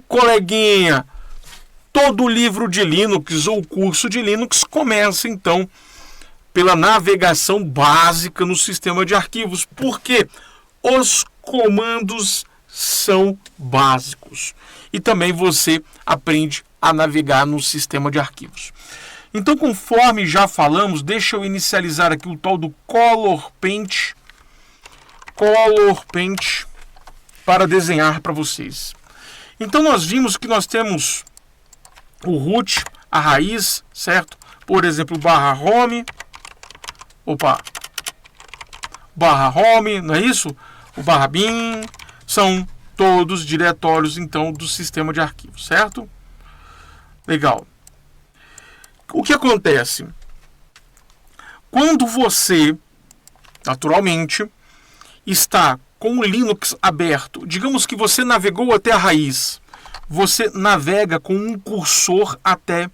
coleguinha, todo livro de Linux ou curso de Linux começa então pela navegação básica no sistema de arquivos, porque os comandos são básicos e também você aprende a navegar no sistema de arquivos. Então, conforme já falamos, deixa eu inicializar aqui o tal do Color Paint para desenhar para vocês. Então, nós vimos que nós temos o root, a raiz, certo? Por exemplo, /home, /home, não é isso? O /bin, são todos diretórios, então, do sistema de arquivos, certo? Legal. O que acontece? Quando você, naturalmente, está com o Linux aberto, digamos que você navegou até a raiz, você navega com um cursor até,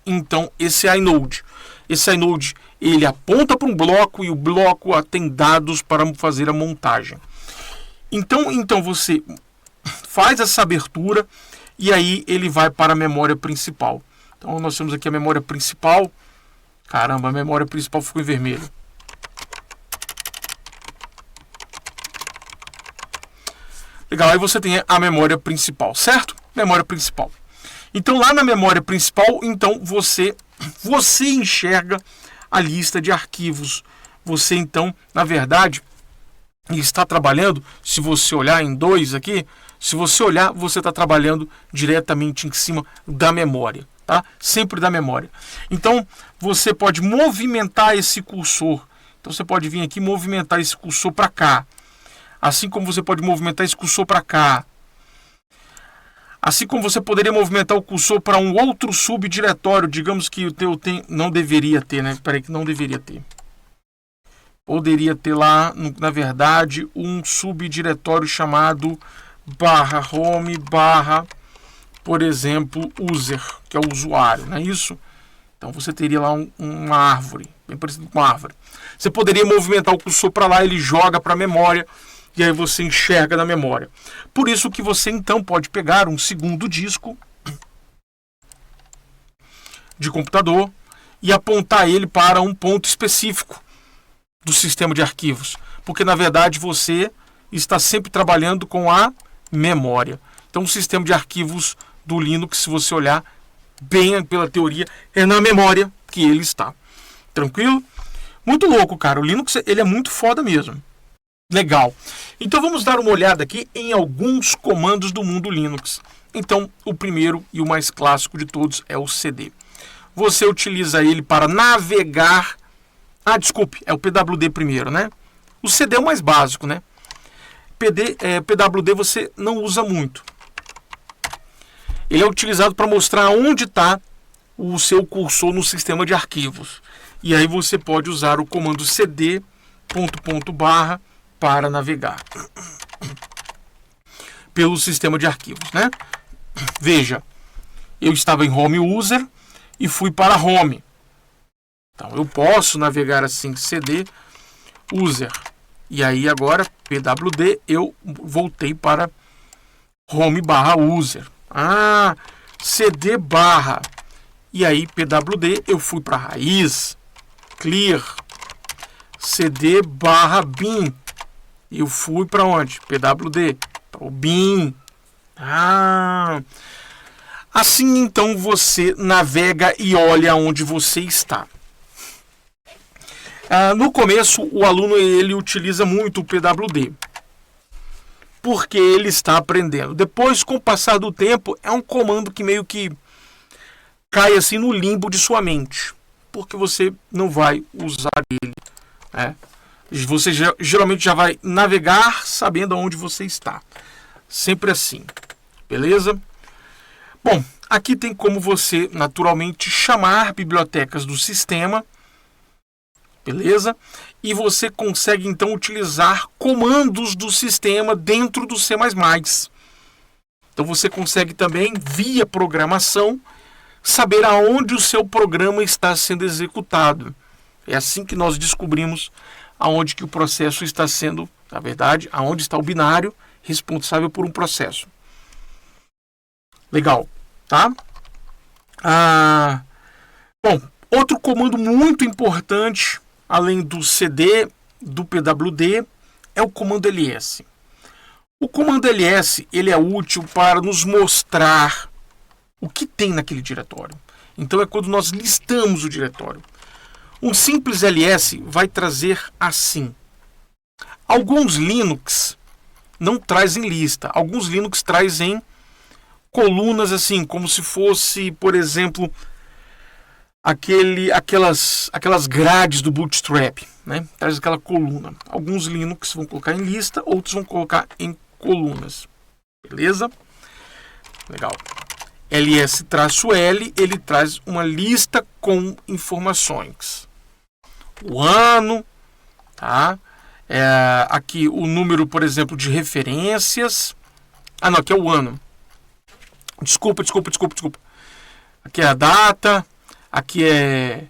então, esse inode. Esse inode, ele aponta para um bloco e o bloco tem dados para fazer a montagem. Então você faz essa abertura e aí ele vai para a memória principal. Então nós temos aqui a memória principal. Caramba, a memória principal ficou em vermelho. Legal, aí você tem a memória principal, certo? Memória principal. Então lá na memória principal, então você enxerga a lista de arquivos. Você então, na verdade, está trabalhando, se você olhar em 2 aqui, se você olhar, você está trabalhando diretamente em cima da memória, tá? Sempre da memória. Então, você pode movimentar esse cursor. Então, você pode vir aqui e movimentar esse cursor para cá. Assim como você pode movimentar esse cursor para cá. Assim como você poderia movimentar o cursor para um outro subdiretório. Digamos que o teu não deveria ter, né? Espera aí, que não deveria ter. Poderia ter lá, na verdade, um subdiretório chamado /home, por exemplo, user, que é o usuário, não é isso? Então você teria lá uma árvore, bem parecido com uma árvore. Você poderia movimentar o cursor para lá, ele joga para a memória, e aí você enxerga na memória. Por isso que você então pode pegar um segundo disco de computador e apontar ele para um ponto específico do sistema de arquivos, porque na verdade você está sempre trabalhando com a memória. Então o sistema de arquivos do Linux, se você olhar bem pela teoria, é na memória que ele está. Tranquilo? Muito louco, cara. O Linux, ele é muito foda mesmo. Legal. Então vamos dar uma olhada aqui em alguns comandos do mundo Linux. Então o primeiro e o mais clássico de todos é o cd. Você utiliza ele para navegar. Desculpe, é o pwd primeiro, né? O cd é o mais básico, né? pwd você não usa muito. Ele é utilizado para mostrar onde está o seu cursor no sistema de arquivos. E aí você pode usar o comando cd ... para navegar pelo sistema de arquivos, né? Veja, eu estava em home user e fui para home. Então eu posso navegar assim, cd user. E aí agora pwd eu voltei para home /user. Cd /. E aí pwd eu fui para raiz. Clear. Cd /bin. Eu fui para onde? pwd. Para o bin. Assim então você navega e olha onde você está. No começo o aluno ele utiliza muito o pwd, porque ele está aprendendo. Depois, com o passar do tempo, é um comando que meio que cai assim no limbo de sua mente, porque você não vai usar ele, né? Você geralmente já vai navegar sabendo aonde você está. Sempre assim. Beleza? Bom, aqui tem como você naturalmente chamar bibliotecas do sistema. Beleza? E você consegue então utilizar comandos do sistema dentro do C++. Então você consegue também, via programação, saber aonde o seu programa está sendo executado. É assim que nós descobrimos aonde que o processo está sendo, na verdade, aonde está o binário responsável por um processo. Legal, tá? Bom, outro comando muito importante, além do CD, do PWD, é o comando ls. O comando ls ele é útil para nos mostrar o que tem naquele diretório. Então é quando nós listamos o diretório. Um simples ls vai trazer assim. Alguns Linux não trazem lista. Alguns Linux trazem colunas assim, como se fosse, por exemplo, aquelas grades do Bootstrap, né? Traz aquela coluna. Alguns Linux vão colocar em lista, outros vão colocar em colunas. Beleza? Legal. ls-l, ele traz uma lista com informações. O ano, tá? Aqui o número, por exemplo, de referências. Ah, não, aqui é o ano. Desculpa. Aqui é a data. Aqui é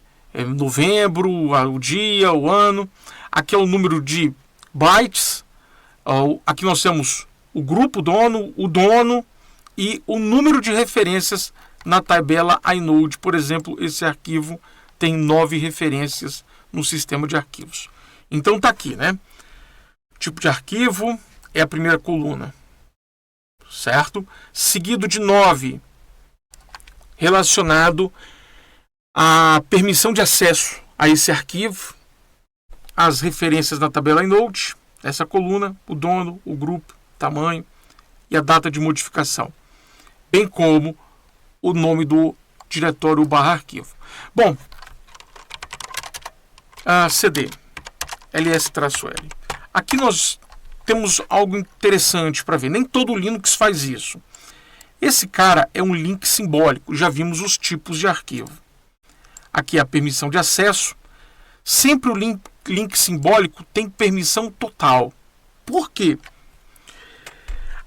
novembro, o dia, o ano. Aqui é o número de bytes. Aqui nós temos o grupo dono, o dono e o número de referências na tabela inode. Por exemplo, esse arquivo tem 9 referências no sistema de arquivos. Então está aqui, né? Tipo de arquivo é a primeira coluna, certo? Seguido de 9, relacionado à permissão de acesso a esse arquivo, as referências na tabela inode, essa coluna, o dono, o grupo, tamanho e a data de modificação, bem como o nome do diretório /arquivo. Bom, CD, ls-l. Aqui nós temos algo interessante para ver. Nem todo Linux faz isso. Esse cara é um link simbólico. Já vimos os tipos de arquivo. Aqui é a permissão de acesso. Sempre o link simbólico tem permissão total. Por quê?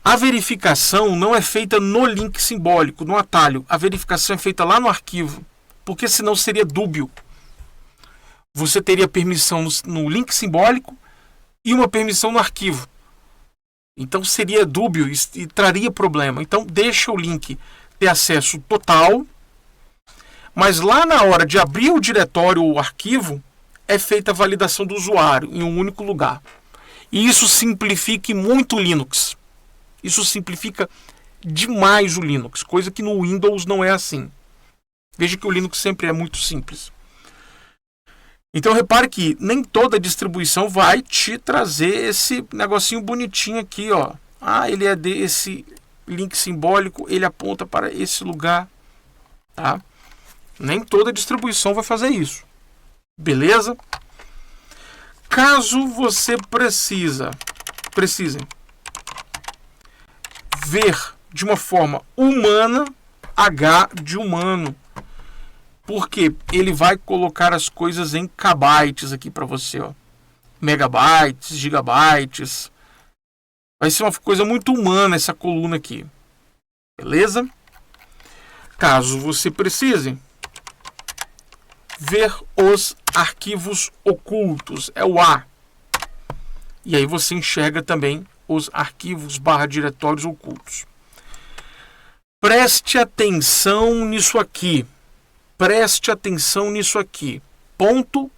A verificação não é feita no link simbólico, no atalho. A verificação é feita lá no arquivo, porque senão seria dúbio. Você teria permissão no link simbólico e uma permissão no arquivo. Então seria dúbio e traria problema. Então deixa o link ter acesso total, mas lá na hora de abrir o diretório ou o arquivo, é feita a validação do usuário em um único lugar. E isso simplifica muito o Linux. Isso simplifica demais o Linux, coisa que no Windows não é assim. Veja que o Linux sempre é muito simples. Então repare que nem toda distribuição vai te trazer esse negocinho bonitinho aqui, ó. Ele é desse link simbólico, ele aponta para esse lugar, tá? Nem toda distribuição vai fazer isso. Beleza? Caso você precise ver de uma forma humana, H de humano. Porque ele vai colocar as coisas em kbytes aqui para você, ó. Megabytes, gigabytes. Vai ser uma coisa muito humana essa coluna aqui. Beleza? Caso você precise ver os arquivos ocultos, é o A. E aí você enxerga também os arquivos /diretórios ocultos. Preste atenção nisso aqui. Preste atenção nisso aqui. Ponto.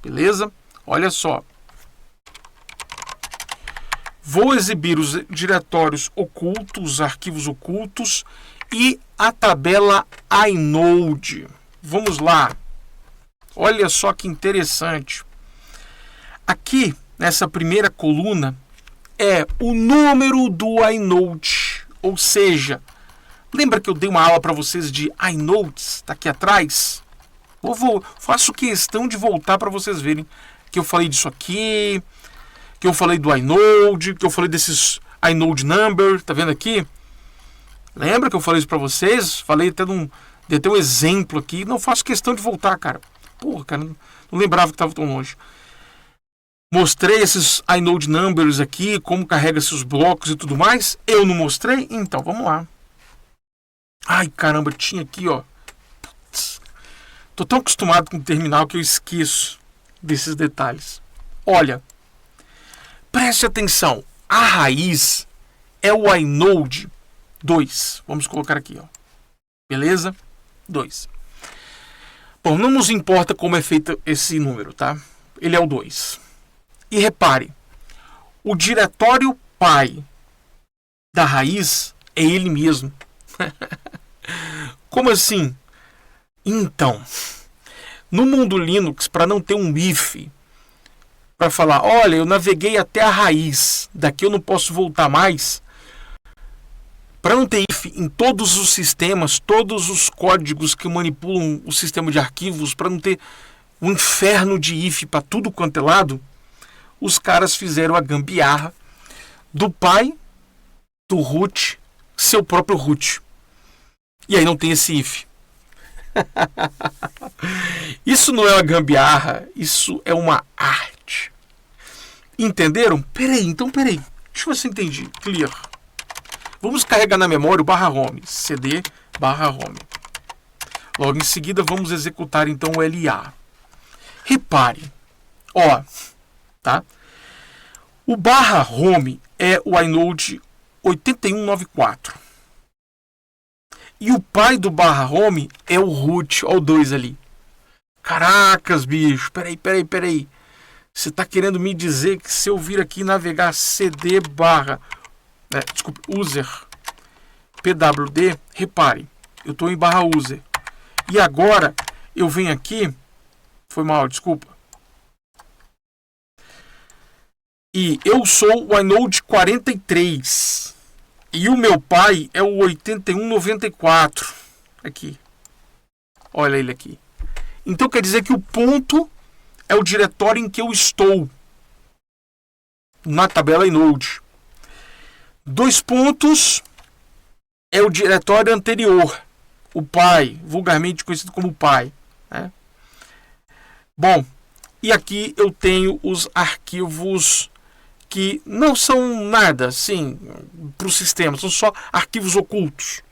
Beleza? Olha só. Vou exibir os diretórios ocultos, os arquivos ocultos e a tabela inode. Vamos lá. Olha só que interessante. Aqui, nessa primeira coluna, é o número do inode. Ou seja, lembra que eu dei uma aula para vocês de inodes? Está aqui atrás. Faço questão de voltar para vocês verem que eu falei disso aqui, que eu falei do inode, que eu falei desses inode number. Tá vendo aqui? Lembra que eu falei isso para vocês? Falei até dei até um exemplo aqui. Não faço questão de voltar, cara. Porra, cara, não lembrava que estava tão longe. Mostrei esses inode numbers aqui, como carrega-se os blocos e tudo mais. Eu não mostrei? Então, vamos lá. Ai, caramba, tinha aqui, ó. Putz, tô tão acostumado com o terminal que eu esqueço desses detalhes. Olha, preste atenção. A raiz é o inode 2. Vamos colocar aqui, ó. Beleza? 2. Bom, não nos importa como é feito esse número, tá? Ele é o 2. E repare, o diretório pai da raiz é ele mesmo. Como assim? Então, no mundo Linux, para não ter um if, para falar, olha, eu naveguei até a raiz, daqui eu não posso voltar mais. Para não ter if em todos os sistemas, todos os códigos que manipulam o sistema de arquivos, para não ter um inferno de if para tudo quanto é lado, os caras fizeram a gambiarra do pai do root, seu próprio root. E aí não tem esse if. Isso não é uma gambiarra, isso é uma arte. Entenderam? Peraí. Deixa eu ver se eu entendi. Clear. Vamos carregar na memória o /home, cd /home. Logo em seguida vamos executar então o LA. Repare, ó, tá? O /home é o inode 8194. E o pai do /home é o root, ó, o 2 ali. Caracas, bicho, peraí. Você tá querendo me dizer que se eu vir aqui navegar cd user pwd, repare, eu estou em /user. E agora eu venho aqui, foi mal, desculpa. E eu sou o inode 43. E o meu pai é o 8194. Aqui. Olha ele aqui. Então quer dizer que o ponto é o diretório em que eu estou. Na tabela inode. 2 pontos é o diretório anterior. O pai, vulgarmente conhecido como pai. Né? Bom, e aqui eu tenho os arquivos que não são nada, assim, para o sistema. São só arquivos ocultos.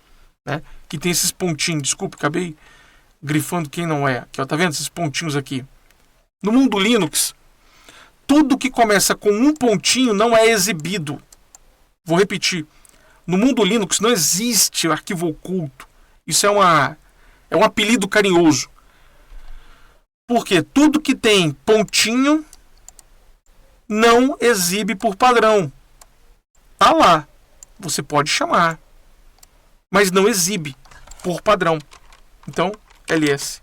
Né? Que tem esses pontinhos. Desculpe, acabei grifando quem não é. Aqui, ó, tá vendo esses pontinhos aqui? No mundo Linux, tudo que começa com um pontinho não é exibido. Vou repetir. No mundo Linux não existe arquivo oculto. Isso é um apelido carinhoso. Porque tudo que tem pontinho não exibe por padrão. Tá lá. Você pode chamar. Mas não exibe por padrão. Então, ls.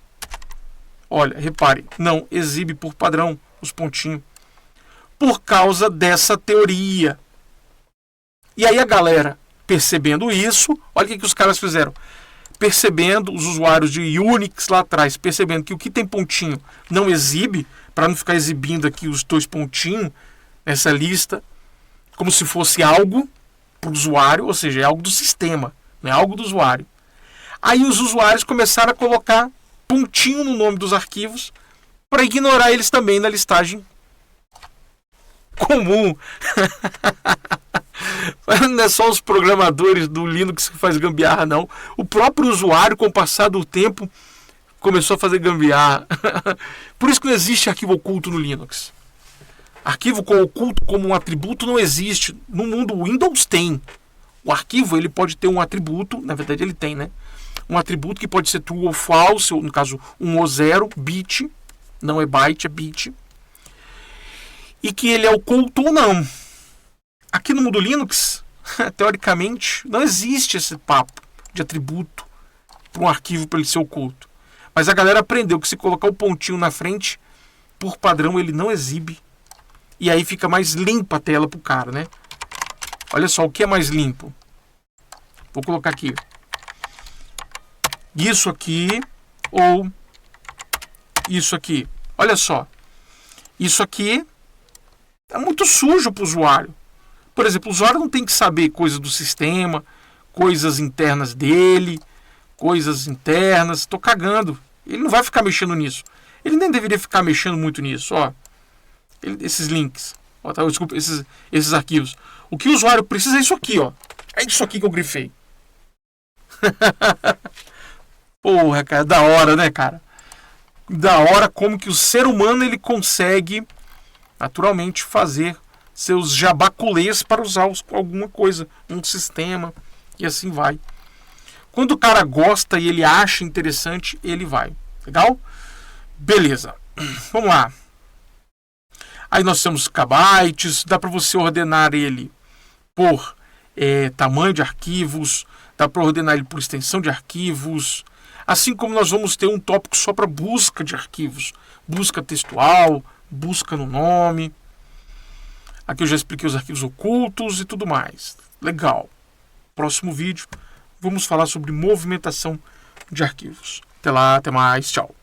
Olha, repare. Não exibe por padrão os pontinhos. Por causa dessa teoria. E aí a galera, percebendo isso, olha o que os caras fizeram. Percebendo, os usuários de Unix lá atrás, percebendo que o que tem pontinho não exibe, para não ficar exibindo aqui os 2 pontinhos nessa lista, como se fosse algo para o usuário, ou seja, é algo do sistema, não é algo do usuário. Aí os usuários começaram a colocar pontinho no nome dos arquivos para ignorar eles também na listagem comum. Não é só os programadores do Linux que faz gambiarra, não. O próprio usuário, com o passar do tempo, começou a fazer gambiarra. Por isso que não existe arquivo oculto no Linux. Arquivo oculto como um atributo não existe. No mundo Windows tem. O arquivo ele pode ter um atributo, na verdade ele tem, né? Um atributo que pode ser true ou false, ou no caso 1 ou 0, bit, não é byte, é bit. E que ele é oculto ou não. Aqui no mundo Linux, teoricamente, não existe esse papo de atributo para um arquivo para ele ser oculto. Mas a galera aprendeu que se colocar o pontinho na frente, por padrão ele não exibe. E aí fica mais limpa a tela para o cara, né? Olha só, o que é mais limpo? Vou colocar aqui. Isso aqui ou isso aqui. Olha só. Isso aqui é muito sujo para o usuário. Por exemplo, o usuário não tem que saber coisas do sistema, coisas internas dele, coisas internas. Estou cagando. Ele não vai ficar mexendo nisso. Ele nem deveria ficar mexendo muito nisso. Ó, esses links. Ó, tá, desculpa, esses arquivos. O que o usuário precisa é isso aqui. Ó. É isso aqui que eu grifei. Porra, cara. Da hora, né, cara? Da hora como que o ser humano ele consegue naturalmente fazer seus jabaculês para usar alguma coisa, um sistema E assim vai. Quando o cara gosta e ele acha interessante, ele vai. Legal? Beleza. Vamos lá. Aí nós temos kbytes. Dá para você ordenar ele por tamanho de arquivos. Dá para ordenar ele por extensão de arquivos. Assim como nós vamos ter um tópico só para busca de arquivos. Busca textual, busca no nome. Aqui eu já expliquei os arquivos ocultos e tudo mais. Legal. Próximo vídeo, vamos falar sobre movimentação de arquivos. Até lá, até mais, tchau.